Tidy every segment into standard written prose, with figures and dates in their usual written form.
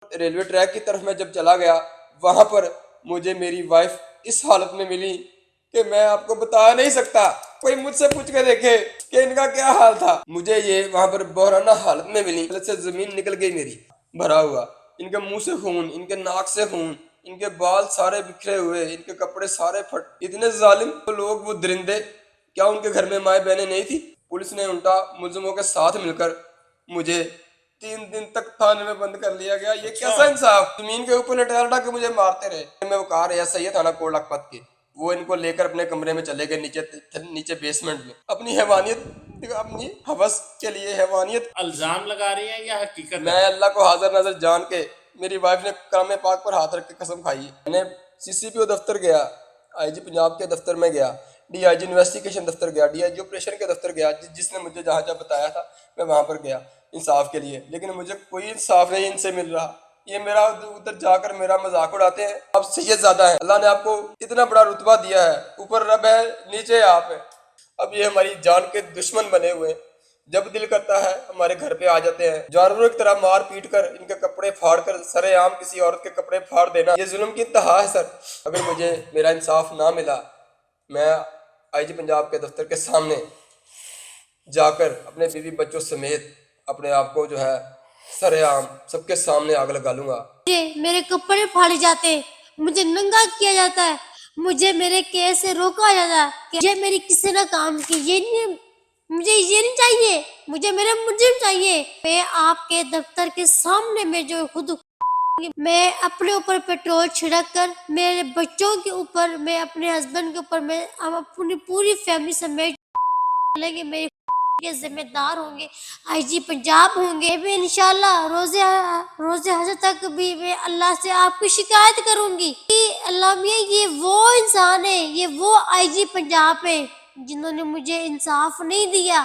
Railway track کی طرف میں جب چلا گیا وہاں پر مجھے میری وائف اس حالت میں ملی کہ میں آپ کو بتا نہیں سکتا. کوئی مجھ سے پوچھ کے دیکھے کہ ان کا کیا حال تھا. مجھے یہ وہاں پر بحرانہ حالت میں ملی. حالت سے زمین نکل گئی میری بھرا ہوا. ان کے منہ سے خون, ان کے ناک سے خون, ان کے بال سارے بکھرے ہوئے, ان کے کپڑے سارے پھٹ. اتنے ظالم لوگ وہ درندے, کیا ان کے گھر میں مائیں بہنیں نہیں تھی؟ پولیس نے الٹا ملزموں کے ساتھ مل کر مجھے 3 دن تک تھانے میں بند کر لیا گیا. یہ کیسا انصاف؟ زمین کے اوپر لٹا کے مجھے مارتے رہے. میں وہ کار ایسا ہی تھانہ کوٹ لکھپت کے, وہ ان کو لے کر اپنے کمرے میں چلے گئے نیچے بیسمنٹ میں, اپنی حیوانیت, اپنی حوث کے لیے حیوانیت. الزام لگا رہی ہیں یا حقیقت؟ میں اللہ کو حاضر نظر جان کے, میری وائف نے کلام پاک پر ہاتھ رکھ کے قسم کھائی ہے. میں نے سی سی پی او دفتر گیا, آئی جی پنجاب کے دفتر میں گیا, ڈی آئی جی انویسٹیگیشن دفتر گیا, ڈی آئی جی آپریشن کے دفتر گیا, جس نے مجھے جہاں جہاں بتایا تھا میں وہاں پر گیا انصاف کے لیے. لیکن مجھے کوئی انصاف نہیں ان سے مل رہا. یہ میرا ادھر جا کر میرا مذاق اڑاتے ہیں. آپ سید زیادہ ہیں, اللہ نے آپ کو اتنا بڑا رتبہ دیا ہے, اوپر رب ہے نیچے آپ ہیں. اب یہ ہماری جان کے دشمن بنے ہوئے ہیں. جب دل کرتا ہے ہمارے گھر پہ آ جاتے ہیں, جانوروں کی طرح مار پیٹ کر, ان کے کپڑے پھاڑ کر, سرے عام کسی عورت کے کپڑے پھاڑ دینا, یہ ظلم کی انتہا ہے سر. اگر مجھے میرا انصاف نہ ملا, میں آئی جی پنجاب کے دفتر کے سامنے جا کر اپنے بیوی بچوں سمیت اپنے آپ کو جو ہے سرے عام سب کے سامنے آگ لگا لوں گا. میرے کپڑے پھاڑے جاتے, مجھے ننگا کیا جاتا ہے, مجھے میرے کیس سے روکا جاتا ہے کہ یہ میری کسی نے کام کی. یہ نہیں, مجھے یہ نہیں چاہیے, مجھے میرے مجرم چاہیے. میں آپ کے دفتر کے سامنے میں جو خود میں اپنے اوپر پیٹرول چھڑک کر, میرے بچوں کے اوپر, میں اپنے ہسبینڈ کے اوپر, میں اپنی پوری فیملی سمیت لیں گے, میرے کے ذمہ دار ہوں گے آئی جی پنجاب ہوں گے. بھی انشاءاللہ روز حشر تک بھی میں اللہ سے آپ کی شکایت کروں گی کہ اللہ میاں یہ وہ انسان ہے, یہ وہ آئی جی پنجاب ہے جنہوں نے مجھے انصاف نہیں دیا.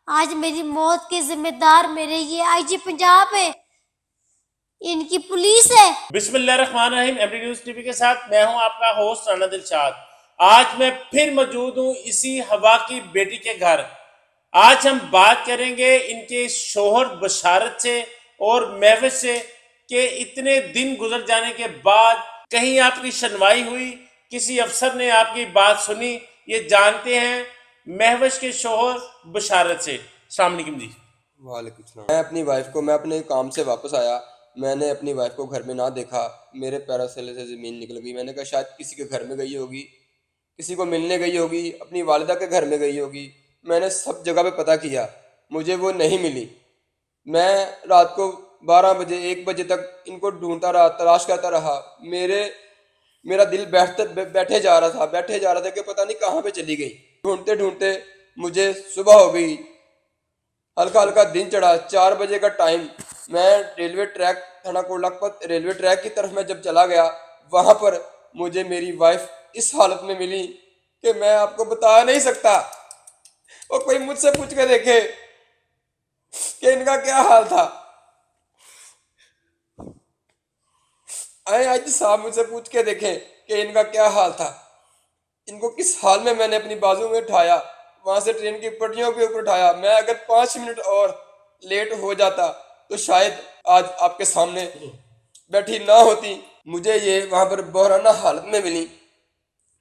آج میری موت کے ذمہ دار میرے یہ آئی جی پنجاب ہے, ان کی پولیس ہے. بسم اللہ الرحمن الرحیم. M D News T V کے ساتھ میں ہوں آپ کا ہوسٹ رانا دلشاد. آج میں پھر موجود ہوں اسی ہوا کی بیٹی کے گھر. آج ہم بات کریں گے ان کے شوہر بشارت سے اور مہوش سے کہ اتنے دن گزر جانے کے بعد کہیں آپ کی سنوائی ہوئی, کسی افسر نے آپ کی بات سنی. یہ جانتے ہیں مہوش کے شوہر بشارت سے. السلام علیکم جی. وعلیکم السلام. میں اپنی وائف کو, میں اپنے کام سے واپس آیا, میں نے اپنی وائف کو گھر میں نہ دیکھا. میرے پیروں سے زمین نکل گئی. میں نے کہا شاید کسی کے گھر میں گئی ہوگی, کسی کو ملنے گئی ہوگی, اپنی والدہ کے گھر میں گئی ہوگی. میں نے سب جگہ پہ پتہ کیا, مجھے وہ نہیں ملی. میں رات کو 12 بجے 1 بجے تک ان کو ڈھونڈتا رہا, تلاش کرتا رہا. میرا دل بیٹھے جا رہا تھا کہ پتہ نہیں کہاں پہ چلی گئی. ڈھونڈتے ڈھونڈتے مجھے صبح ہو گئی, ہلکا ہلکا دن چڑھا. 4 بجے کا ٹائم. میں ریلوے ٹریک, تھانہ کوٹ لکھپت ریلوے ٹریک کی طرف میں جب چلا گیا وہاں پر مجھے میری وائف اس حالت میں ملی کہ میں آپ کو بتا نہیں سکتا. اور کوئی مجھ سے پوچھ کے دیکھے کہ ان کا کیا حال تھا. آج صاحب مجھ سے پوچھ کے دیکھیں کہ ان کا کیا حال تھا. ان کو کس حال میں نے اپنی بازو میں اٹھایا, وہاں سے ٹرین کی پٹریوں کے اوپر اٹھایا. میں اگر 5 منٹ اور لیٹ ہو جاتا تو شاید آج آپ کے سامنے بیٹھی نہ ہوتی. مجھے یہ وہاں پر بحرانہ حالت میں ملی,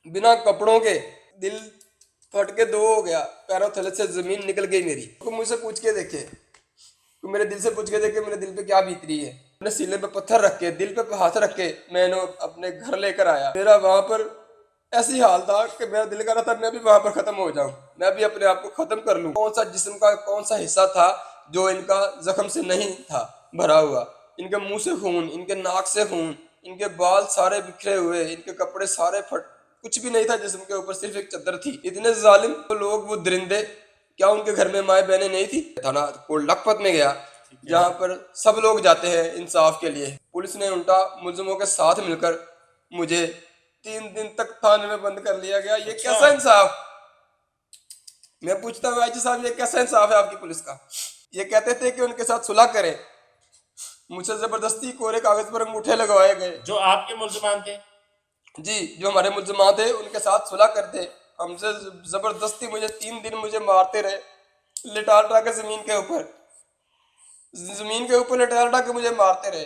بنا کپڑوں کے. دل پھٹ کے 2 ہو گیا, پیروں تھلے سے زمین نکل گئی میری. مجھ سے پوچھ کے دیکھے, میرے دل سے پوچھ کے دیکھے میرے دل پہ کیا بیت رہی ہے. اپنے سینے پہ پتھر رکھ کے, دل پہ ہاتھ رکھ کے میں نے اپنے گھر لے کر آیا. میرا وہاں پر ایسی حال تھا کہ میرا دل کر رہا تھا میں بھی وہاں پر ختم ہو جاؤں, میں بھی اپنے آپ کو ختم کر لوں. کون سا جسم کا کون سا حصہ تھا جو ان کا زخم سے نہیں تھا بھرا ہوا. ان کے منہ سے خون, ان کے ناک سے خون, ان کے بال سارے بکھرے ہوئے, ان کے کپڑے سارے پھٹ. کچھ بھی نہیں تھا جسم کے اوپر, صرف ایک چادر تھی. اتنے ظالم لوگ وہ درندے, کیا ان کے گھر میں مائیں بہنیں نہیں تھی؟ تھانہ کوٹ لکھپت میں گیا جہاں پر سب لوگ جاتے ہیں انصاف کے لیے. پولیس نے الٹا ملزموں کے ساتھ مل کر مجھے 3 دن تک تھانے میں بند کر لیا گیا. یہ کیسا انصاف؟ میں پوچھتا ہوں آئی جی صاحب, یہ کیسا انصاف ہے آپ کی پولیس کا؟ یہ کہتے تھے کہ ان کے ساتھ صلح کریں, مجھ سے زبردستی کورے کاغذ پر انگوٹھے لگوائے گئے. جو آپ کے ملزمان تھے؟ جی, جو ہمارے ملزمان تھے ان کے ساتھ صلح کرتے. ہم سے زبردستی مجھے 3 دن مجھے مارتے رہے, لٹا کے زمین کے اوپر لٹا کے مجھے مارتے رہے.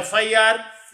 FIR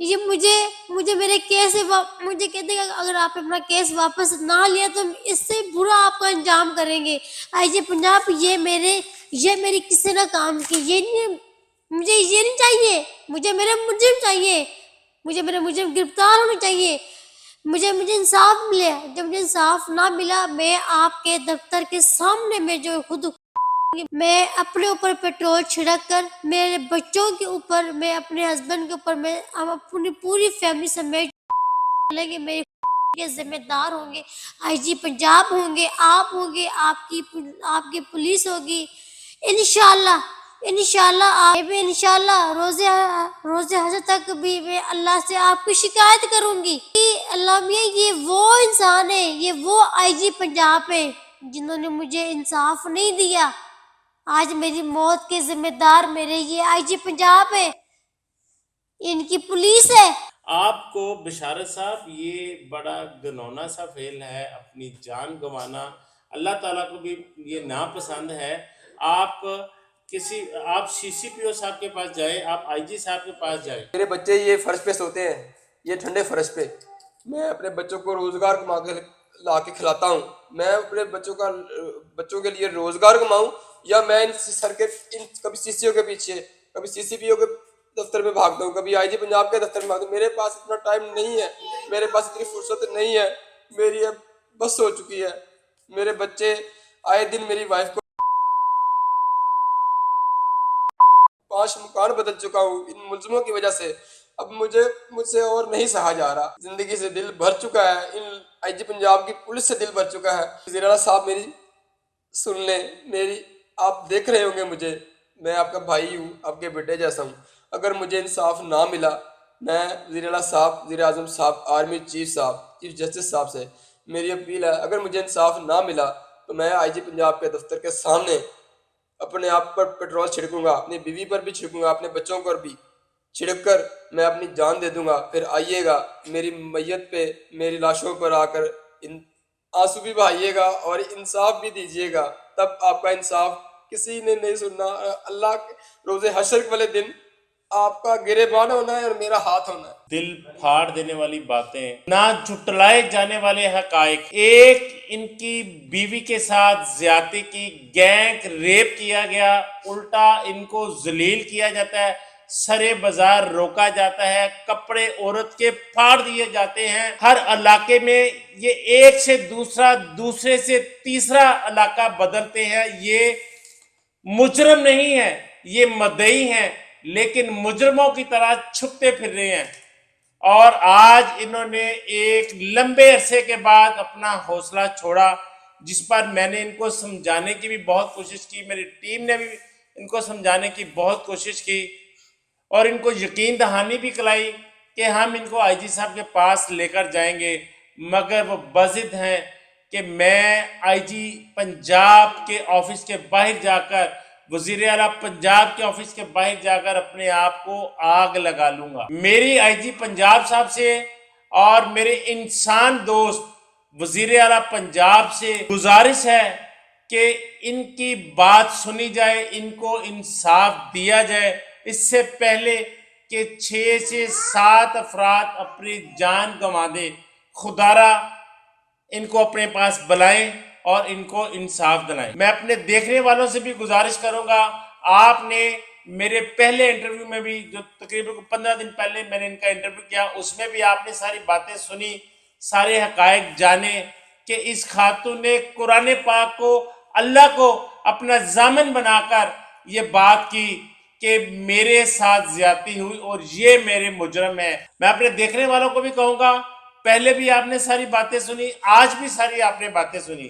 یہ مجھے میرے کیس مجھے کہتے ہیں کہ اگر آپ اپنا کیس واپس نہ لیا تو اس سے برا آپ کا انجام کریں گے. آئی جی پنجاب یہ میری کسی نہ کام کی مجھے یہ نہیں چاہیے. مجھے میرے مجرم چاہیے. مجھے میرے مجرم گرفتار ہونے چاہیے. مجھے انصاف ملے. جب مجھے انصاف نہ ملا میں آپ کے دفتر کے سامنے میں جو خود میں اپنے اوپر پیٹرول چھڑک کر میرے بچوں کے اوپر میں اپنے ہسبینڈ کے اوپر میں ہم اپنی پوری فیملی سمیت گے. میرے کے ذمہ دار ہوں گے آئی جی پنجاب ہوں گے, آپ ہوں گے, آپ کی پولیس ہوگی. انشاءاللہ آپ بھی انشاءاللہ روز حشر تک بھی میں اللہ سے آپ کی شکایت کروں گی. اللہ میاں یہ وہ انسان ہے, یہ وہ آئی جی پنجاب ہے جنہوں نے مجھے انصاف نہیں دیا. آج میری موت کے ذمہ دار میرے یہ آئی جی پنجاب ہے, ان کی پولیس ہے. آپ کو بشارت صاحب یہ بڑا گنونا سا فعل ہے, اپنی جان گنوانا. اللہ تعالیٰ کو بھی یہ ناپسند ہے. آپ سی سی پی او صاحب کے پاس جائیں, آپ آئی جی صاحب کے پاس جائیں. میرے بچے یہ فرش پہ سوتے ہیں, یہ ٹھنڈے فرش پہ. میں اپنے بچوں کو روزگار کما کے لا کے کھلاتا ہوں. میں اپنے بچوں کے لیے روزگار کماؤں یا میں کبھی سی سی او کے پیچھے, کبھی سی سی پی او کے دفتر میں بھاگتا ہوں, کبھی آئی جی پنجاب کے دفتر میں بھاگتا ہوں. میرے پاس اتنا ٹائم نہیں ہے, میرے پاس اتنی فرصت نہیں ہے. میری اب بس ہو چکی ہے. میرے بچے آئے دن, میری وائف کو 5 مکان بدل چکا ہوں ان ملزموں کی وجہ سے. اب مجھ سے اور نہیں سہا جا رہا. زندگی سے دل بھر چکا ہے, ان آئی جی پنجاب کی پولیس سے دل بھر چکا ہے. وزیر اعلیٰ صاحب میری سن لیں, آپ دیکھ رہے ہوں گے مجھے, میں آپ کا بھائی ہوں, آپ کے بیٹے جیسا ہوں. اگر مجھے انصاف نہ ملا, میں وزیر اعلیٰ صاحب, وزیر اعظم صاحب, آرمی چیف جسٹس صاحب سے میری اپیل ہے, اگر مجھے انصاف نہ ملا تو میں آئی جی پنجاب کے دفتر کے سامنے اپنے آپ پر پیٹرول چھڑکوں گا, اپنی بیوی پر بھی چھڑکوں گا, اپنے بچوں پر بھی چھڑک کر میں اپنی جان دے دوں گا. پھر آئیے گا میری میت پہ, میری لاشوں پر آ کر آنسو بھی بہائیے گا اور انصاف بھی دیجیے گا. تب آپ کا انصاف کسی نے نہیں سننا. اللہ کے روز حشر والے دن آپ کا گریبان ہونا ہے اور میرا ہاتھ ہونا ہے. دل پھاڑ دینے والی باتیں, نہ جھٹلائے جانے والے حقائق. ایک ان کی بیوی کے ساتھ زیادتی کی, گینگ ریپ کیا گیا, الٹا ان کو ذلیل کیا جاتا ہے, سرے بازار روکا جاتا ہے, کپڑے عورت کے پھاڑ دیے جاتے ہیں. ہر علاقے میں یہ ایک سے دوسرے سے تیسرا علاقہ بدلتے ہیں. یہ مجرم نہیں ہے, یہ مدعی ہیں, لیکن مجرموں کی طرح چھپتے پھر رہے ہیں. اور آج انہوں نے ایک لمبے عرصے کے بعد اپنا حوصلہ چھوڑا, جس پر میں نے ان کو سمجھانے کی بھی بہت کوشش کی, میری ٹیم نے بھی ان کو سمجھانے کی بہت کوشش کی, اور ان کو یقین دہانی بھی کرائی کہ ہم ان کو آئی جی صاحب کے پاس لے کر جائیں گے. مگر وہ بضد ہیں کہ میں آئی جی پنجاب کے آفس کے باہر جا کر, وزیر اعلیٰ پنجاب کے آفس کے باہر جا کر اپنے آپ کو آگ لگا لوں گا. میری آئی جی پنجاب صاحب سے اور میرے انسان دوست وزیر اعلیٰ پنجاب سے گزارش ہے کہ ان کی بات سنی جائے, ان کو انصاف دیا جائے, اس سے پہلے کہ 6 سے 7 افراد اپنی جان گنوا دے. خدارا ان کو اپنے پاس بلائیں اور ان کو انصاف دلائیں. میں اپنے دیکھنے والوں سے بھی گزارش کروں گا, آپ نے میرے پہلے انٹرویو میں بھی, جو تقریباً 15 دن پہلے میں نے ان کا انٹرویو کیا, اس میں بھی آپ نے ساری باتیں سنی, سارے حقائق جانے کہ اس خاتون نے قرآن پاک کو, اللہ کو اپنا ضامن بنا کر یہ بات کی کہ میرے ساتھ زیادتی ہوئی اور یہ میرے مجرم ہیں. میں اپنے دیکھنے والوں کو بھی کہوں گا, پہلے بھی آپ نے ساری باتیں سنی, آج بھی ساری آپ نے باتیں سنی,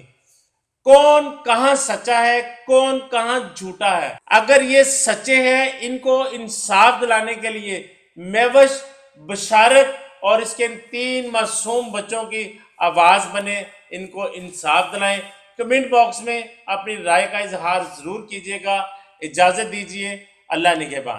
کون کہاں سچا ہے, کون کہاں جھوٹا ہے. اگر یہ سچے ہیں, ان کو انصاف دلانے کے لیے میوش بشارت اور اس کے 3 معصوم بچوں کی آواز بنے, ان کو انصاف دلائیں. کمنٹ باکس میں اپنی رائے کا اظہار ضرور کیجیے گا. اجازت دیجیے, اللہ نگہبان.